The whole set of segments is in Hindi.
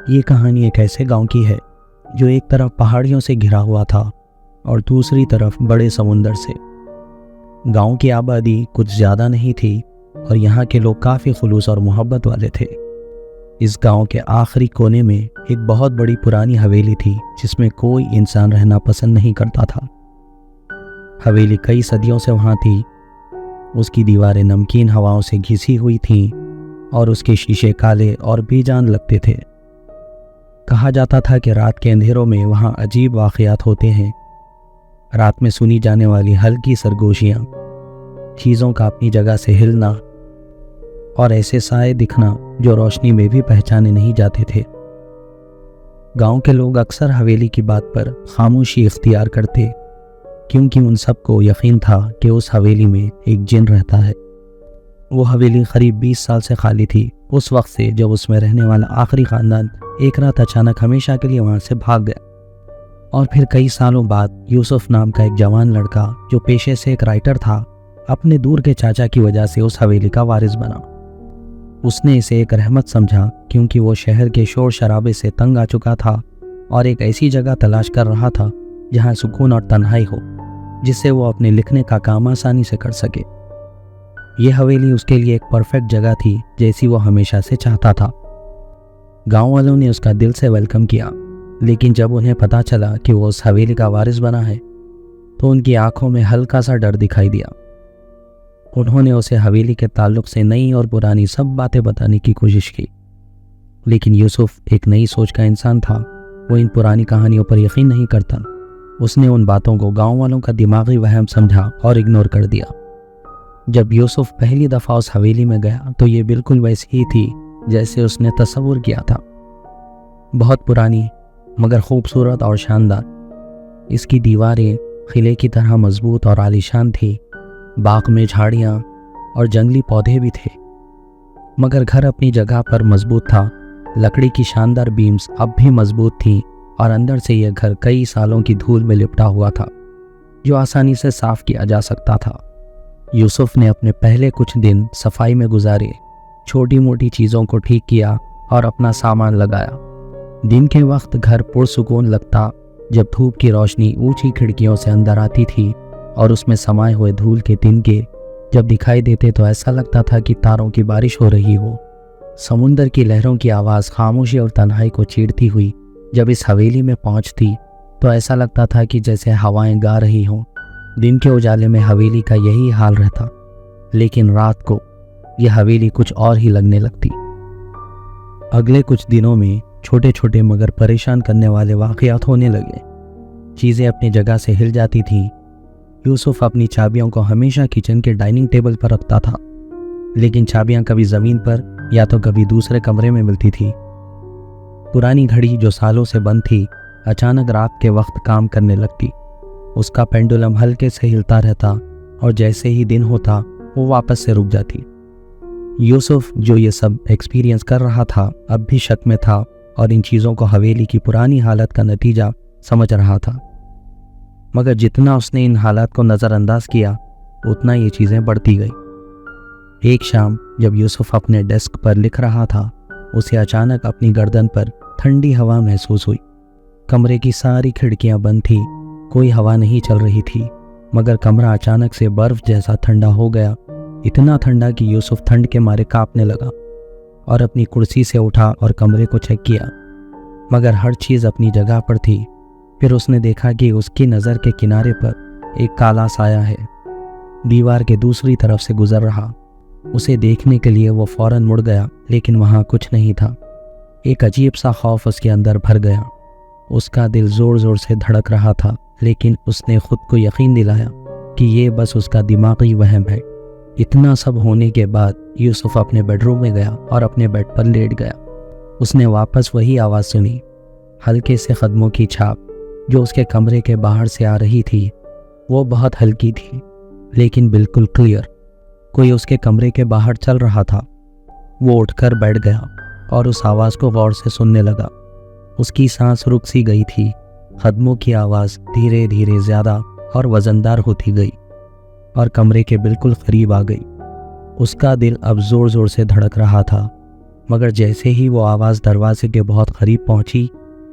ये कहानी एक ऐसे गांव की है जो एक तरफ पहाड़ियों से घिरा हुआ था और दूसरी तरफ बड़े समुंदर से। गांव की आबादी कुछ ज़्यादा नहीं थी और यहाँ के लोग काफ़ी खुलूस और मोहब्बत वाले थे। इस गांव के आखिरी कोने में एक बहुत बड़ी पुरानी हवेली थी जिसमें कोई इंसान रहना पसंद नहीं करता था। हवेली कई सदियों से वहाँ थी। उसकी दीवारें नमकीन हवाओं से घिसी हुई थीं और उसके शीशे काले और बेजान लगते थे। कहा जाता था कि रात के अंधेरों में वहाँ अजीब वाक़यात होते हैं। रात में सुनी जाने वाली हल्की सरगोशियाँ, चीज़ों का अपनी जगह से हिलना और ऐसे साए दिखना जो रोशनी में भी पहचाने नहीं जाते थे। गांव के लोग अक्सर हवेली की बात पर खामोशी इख्तियार करते क्योंकि उन सबको यकीन था कि उस हवेली में एक जिन रहता है। वो हवेली करीब 20 साल से खाली थी, उस वक्त से जब उसमें रहने वाला आखिरी ख़ानदान एक रात अचानक हमेशा के लिए वहाँ से भाग गया। और फिर कई सालों बाद यूसुफ नाम का एक जवान लड़का जो पेशे से एक राइटर था, अपने दूर के चाचा की वजह से उस हवेली का वारिस बना। उसने इसे एक रहमत समझा क्योंकि वो शहर के शोर शराबे से तंग आ चुका था और एक ऐसी जगह तलाश कर रहा था जहाँ सुकून और तन्हाई हो, जिससे वो अपने लिखने का काम आसानी से कर सके। ये हवेली उसके लिए एक परफेक्ट जगह थी जैसी वो हमेशा से चाहता था। गांव वालों ने उसका दिल से वेलकम किया, लेकिन जब उन्हें पता चला कि वो उस हवेली का वारिस बना है तो उनकी आंखों में हल्का सा डर दिखाई दिया। उन्होंने उसे हवेली के ताल्लुक से नई और पुरानी सब बातें बताने की कोशिश की, लेकिन यूसुफ एक नई सोच का इंसान था। वो इन पुरानी कहानियों पर यकीन नहीं करता। उसने उन बातों को गांव वालों का दिमागी वहम समझा और इग्नोर कर दिया। जब यूसुफ पहली दफ़ा उस हवेली में गया तो ये बिल्कुल वैसी ही थी जैसे उसने तस्वुर किया था। बहुत पुरानी मगर खूबसूरत और शानदार। इसकी दीवारें किले की तरह मजबूत और आलीशान थी। बाग में झाड़ियाँ और जंगली पौधे भी थे, मगर घर अपनी जगह पर मजबूत था। लकड़ी की शानदार बीम्स अब भी मजबूत थी और अंदर से यह घर कई सालों की धूल में लिपटा हुआ था जो आसानी से साफ किया जा सकता था। यूसुफ ने अपने पहले कुछ दिन सफाई में गुजारे, छोटी मोटी चीज़ों को ठीक किया और अपना सामान लगाया। दिन के वक्त घर पुरसुकून लगता जब धूप की रोशनी ऊंची खिड़कियों से अंदर आती थी और उसमें समाये हुए धूल के तिनके जब दिखाई देते तो ऐसा लगता था कि तारों की बारिश हो रही हो। समुंदर की लहरों की आवाज़ खामोशी और तन्हाई को चीरती हुई जब इस हवेली में पहुंचती तो ऐसा लगता था कि जैसे हवाएं गा रही हों। दिन के उजाले में हवेली का यही हाल रहता, लेकिन रात को यह हवेली कुछ और ही लगने लगती। अगले कुछ दिनों में छोटे छोटे मगर परेशान करने वाले वाक़यात होने लगे। चीज़ें अपनी जगह से हिल जाती थीं। यूसुफ अपनी चाबियों को हमेशा किचन के डाइनिंग टेबल पर रखता था, लेकिन चाबियां कभी ज़मीन पर या तो कभी दूसरे कमरे में मिलती थी। पुरानी घड़ी जो सालों से बंद थी अचानक रात के वक्त काम करने लगती। उसका पेंडुलम हल्के से हिलता रहता और जैसे ही दिन होता वो वापस से रुक जाती। यूसुफ जो ये सब एक्सपीरियंस कर रहा था अब भी शक में था और इन चीज़ों को हवेली की पुरानी हालत का नतीजा समझ रहा था। मगर जितना उसने इन हालात को नज़रअंदाज किया उतना ये चीज़ें बढ़ती गई। एक शाम जब यूसुफ अपने डेस्क पर लिख रहा था, उसे अचानक अपनी गर्दन पर ठंडी हवा महसूस हुई। कमरे की सारी खिड़कियां बंद थी, कोई हवा नहीं चल रही थी, मगर कमरा अचानक से बर्फ जैसा ठंडा हो गया। इतना ठंडा कि यूसुफ ठंड के मारे कांपने लगा और अपनी कुर्सी से उठा और कमरे को चेक किया, मगर हर चीज़ अपनी जगह पर थी। फिर उसने देखा कि उसकी नज़र के किनारे पर एक काला साया है, दीवार के दूसरी तरफ से गुजर रहा। उसे देखने के लिए वो फौरन मुड़ गया, लेकिन वहाँ कुछ नहीं था। एक अजीब सा खौफ उसके अंदर भर गया। उसका दिल ज़ोर ज़ोर से धड़क रहा था, लेकिन उसने खुद को यकीन दिलाया कि ये बस उसका दिमागी वहम है। इतना सब होने के बाद यूसुफ अपने बेडरूम में गया और अपने बेड पर लेट गया। उसने वापस वही आवाज़ सुनी, हल्के से कदमों की छाप जो उसके कमरे के बाहर से आ रही थी। वो बहुत हल्की थी लेकिन बिल्कुल क्लियर। कोई उसके कमरे के बाहर चल रहा था। वो उठकर बैठ गया और उस आवाज़ को गौर से सुनने लगा। उसकी सांस रुक सी गई थी। कदमों की आवाज़ धीरे धीरे ज़्यादा और वज़नदार होती गई और कमरे के बिल्कुल करीब आ गई। उसका दिल अब ज़ोर ज़ोर से धड़क रहा था, मगर जैसे ही वो आवाज़ दरवाजे के बहुत करीब पहुंची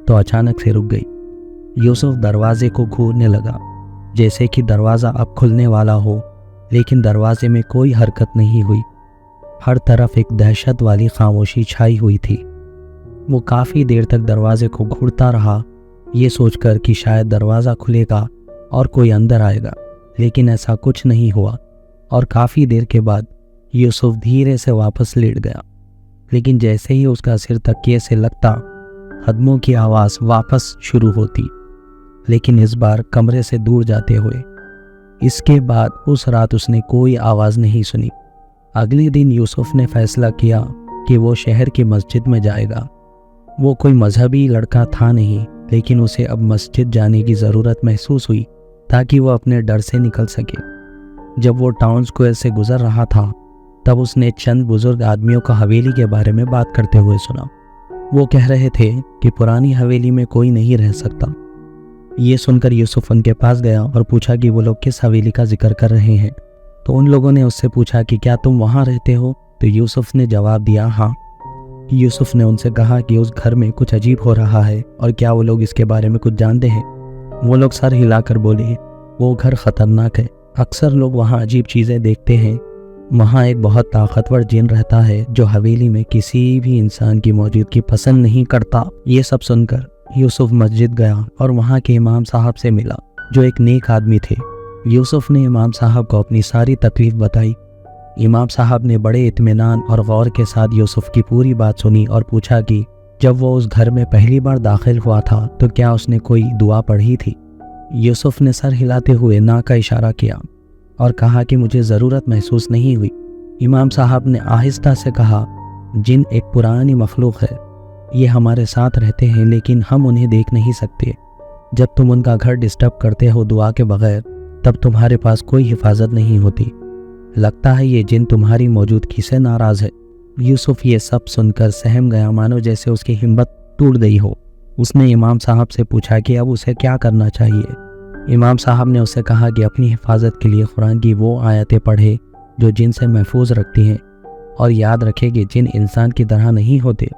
तो अचानक से रुक गई। यूसुफ दरवाजे को घूरने लगा, जैसे कि दरवाज़ा अब खुलने वाला हो, लेकिन दरवाजे में कोई हरकत नहीं हुई। हर तरफ एक दहशत वाली खामोशी छाई हुई थी। वो काफ़ी देर तक दरवाजे को घूरता रहा, ये सोचकर कि शायद दरवाज़ा खुलेगा और कोई अंदर आएगा, लेकिन ऐसा कुछ नहीं हुआ और काफ़ी देर के बाद यूसुफ धीरे से वापस लेट गया। लेकिन जैसे ही उसका सिर तकिए से लगता, कदमों की आवाज़ वापस शुरू होती, लेकिन इस बार कमरे से दूर जाते हुए। इसके बाद उस रात उसने कोई आवाज़ नहीं सुनी। अगले दिन यूसुफ ने फैसला किया कि वो शहर की मस्जिद में जाएगा। वो कोई मजहबी लड़का था नहीं, लेकिन उसे अब मस्जिद जाने की ज़रूरत महसूस हुई ताकि वो अपने डर से निकल सके। जब वो टाउन स्क्वायर से गुजर रहा था तब उसने चंद बुजुर्ग आदमियों को हवेली के बारे में बात करते हुए सुना। वो कह रहे थे कि पुरानी हवेली में कोई नहीं रह सकता। ये सुनकर यूसुफ उनके पास गया और पूछा कि वो लोग किस हवेली का जिक्र कर रहे हैं। तो उन लोगों ने उससे पूछा कि क्या तुम वहाँ रहते हो? तो यूसुफ ने जवाब दिया, हाँ। यूसुफ ने उनसे कहा कि उस घर में कुछ अजीब हो रहा है और क्या वो लोग इसके बारे में कुछ जानते हैं? वो लोग सर हिलाकर बोले, वो घर खतरनाक है। अक्सर लोग वहाँ अजीब चीज़ें देखते हैं। वहाँ एक बहुत ताकतवर जिन रहता है जो हवेली में किसी भी इंसान की मौजूदगी पसंद नहीं करता। ये सब सुनकर यूसुफ मस्जिद गया और वहाँ के इमाम साहब से मिला, जो एक नेक आदमी थे। यूसुफ ने इमाम साहब को अपनी सारी तकलीफ बताई। इमाम साहब ने बड़े इत्मीनान और गौर के साथ यूसुफ की पूरी बात सुनी और पूछा कि जब वो उस घर में पहली बार दाखिल हुआ था तो क्या उसने कोई दुआ पढ़ी थी? यूसुफ ने सर हिलाते हुए ना का इशारा किया और कहा कि मुझे ज़रूरत महसूस नहीं हुई। इमाम साहब ने आहिस्ता से कहा, जिन एक पुरानी मखलूक है, ये हमारे साथ रहते हैं लेकिन हम उन्हें देख नहीं सकते। जब तुम उनका घर डिस्टर्ब करते हो दुआ के बगैर, तब तुम्हारे पास कोई हिफाजत नहीं होती। लगता है ये जिन तुम्हारी मौजूदगी से नाराज़ है। यूसुफ ये सब सुनकर सहम गया, मानो जैसे उसकी हिम्मत टूट गई हो। उसने इमाम साहब से पूछा कि अब उसे क्या करना चाहिए। इमाम साहब ने उससे कहा कि अपनी हिफाजत के लिए कुरान की वो आयतें पढ़े जो जिन से महफूज रखती हैं, और याद रखे कि जिन इंसान की तरह नहीं होते।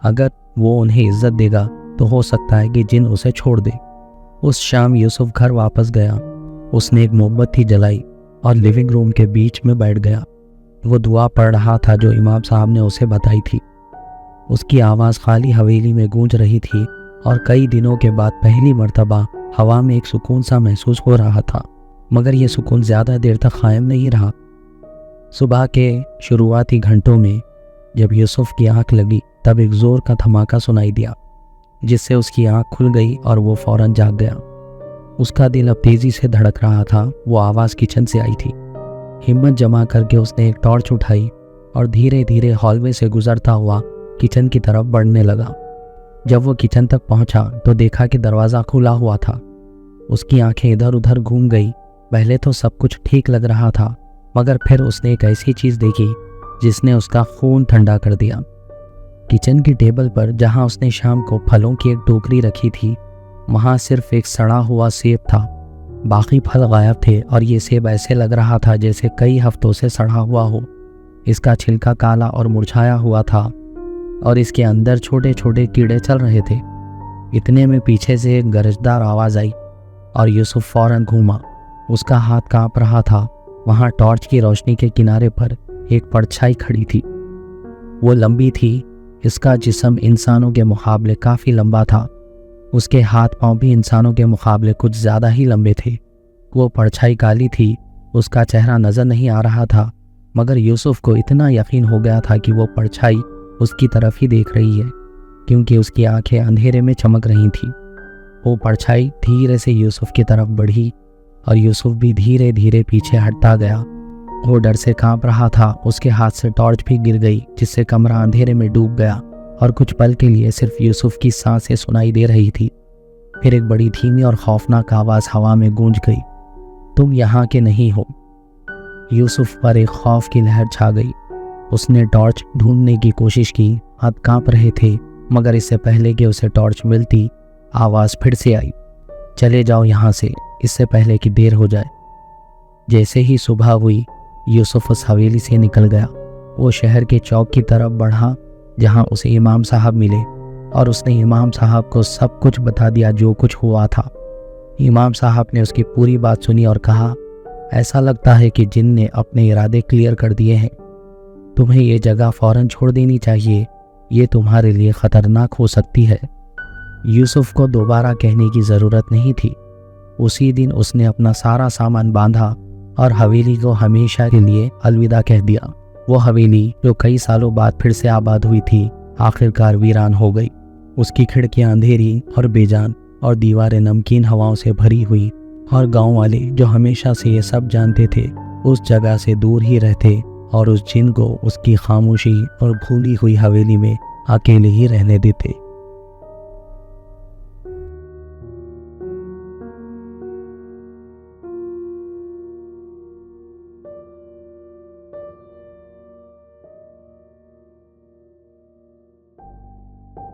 अगर वो उन्हें इज्जत देगा तो हो सकता है कि जिन उसे छोड़ दे। उस शाम यूसुफ घर वापस गया। उसने एक मोमबत्ती जलाई और लिविंग रूम के बीच में बैठ गया। वो दुआ पढ़ रहा था जो इमाम साहब ने उसे बताई थी। उसकी आवाज़ खाली हवेली में गूंज रही थी और कई दिनों के बाद पहली मर्तबा हवा में एक सुकून सा महसूस हो रहा था, मगर यह सुकून ज़्यादा देर तक कायम नहीं रहा। सुबह के शुरुआती घंटों में जब यूसुफ की आंख लगी तब एक ज़ोर का धमाका सुनाई दिया, जिससे उसकी आंख खुल गई और वो फौरन जाग गया। उसका दिल अब तेज़ी से धड़क रहा था। वो आवाज़ किचन से आई थी। हिम्मत जमा करके उसने एक टॉर्च उठाई और धीरे धीरे हॉलवे से गुजरता हुआ किचन की तरफ बढ़ने लगा। जब वो किचन तक पहुंचा तो देखा कि दरवाज़ा खुला हुआ था। उसकी आंखें इधर उधर घूम गई। पहले तो सब कुछ ठीक लग रहा था, मगर फिर उसने एक ऐसी चीज़ देखी जिसने उसका खून ठंडा कर दिया। किचन की टेबल पर जहां उसने शाम को फलों की एक टोकरी रखी थी, वहां सिर्फ एक सड़ा हुआ सेब था। बाकी फल गायब थे और ये सेब ऐसे लग रहा था जैसे कई हफ्तों से सड़ा हुआ हो। इसका छिलका काला और मुरझाया हुआ था और इसके अंदर छोटे छोटे कीड़े चल रहे थे। इतने में पीछे से एक गरजदार आवाज़ आई और यूसुफ फौरन घूमा। उसका हाथ कांप रहा था। वहाँ टॉर्च की रोशनी के किनारे पर एक परछाई खड़ी थी। वो लंबी थी। इसका जिस्म इंसानों के मुकाबले काफ़ी लंबा था। उसके हाथ पांव भी इंसानों के मुकाबले कुछ ज़्यादा ही लंबे थे। वो परछाई काली थी। उसका चेहरा नज़र नहीं आ रहा था, मगर यूसुफ को इतना यकीन हो गया था कि वो परछाई उसकी तरफ ही देख रही है, क्योंकि उसकी आंखें अंधेरे में चमक रही थीं। वो परछाई धीरे से यूसुफ की तरफ बढ़ी और यूसुफ भी धीरे धीरे पीछे हटता गया। वो डर से कांप रहा था। उसके हाथ से टॉर्च भी गिर गई, जिससे कमरा अंधेरे में डूब गया और कुछ पल के लिए सिर्फ यूसुफ की सांसें सुनाई दे रही थी। फिर एक बड़ी धीमी और खौफनाक आवाज़ हवा में गूंज गई, तुम यहाँ के नहीं हो। यूसुफ पर एक खौफ की लहर छा गई। उसने टॉर्च ढूंढने की कोशिश की। हाथ कांप रहे थे, मगर इससे पहले कि उसे टॉर्च मिलती, आवाज़ फिर से आई, चले जाओ यहाँ से, इससे पहले कि देर हो जाए। जैसे ही सुबह हुई, यूसुफ उस हवेली से निकल गया। वो शहर के चौक की तरफ बढ़ा जहां उसे इमाम साहब मिले और उसने इमाम साहब को सब कुछ बता दिया जो कुछ हुआ था। इमाम साहब ने उसकी पूरी बात सुनी और कहा, ऐसा लगता है कि जिन ने अपने इरादे क्लियर कर दिए हैं। तुम्हें ये जगह फौरन छोड़ देनी चाहिए, ये तुम्हारे लिए खतरनाक हो सकती है। यूसुफ को दोबारा कहने की ज़रूरत नहीं थी। उसी दिन उसने अपना सारा सामान बांधा और हवेली को हमेशा के लिए अलविदा कह दिया। वो हवेली जो कई सालों बाद फिर से आबाद हुई थी, आखिरकार वीरान हो गई। उसकी खिड़कियां अंधेरी और बेजान और दीवारें नमकीन हवाओं से भरी हुई, और गांव वाले जो हमेशा से ये सब जानते थे उस जगह से दूर ही रहते और उस जिन को उसकी खामोशी और भूली हुई हवेली में अकेले ही रहने देते।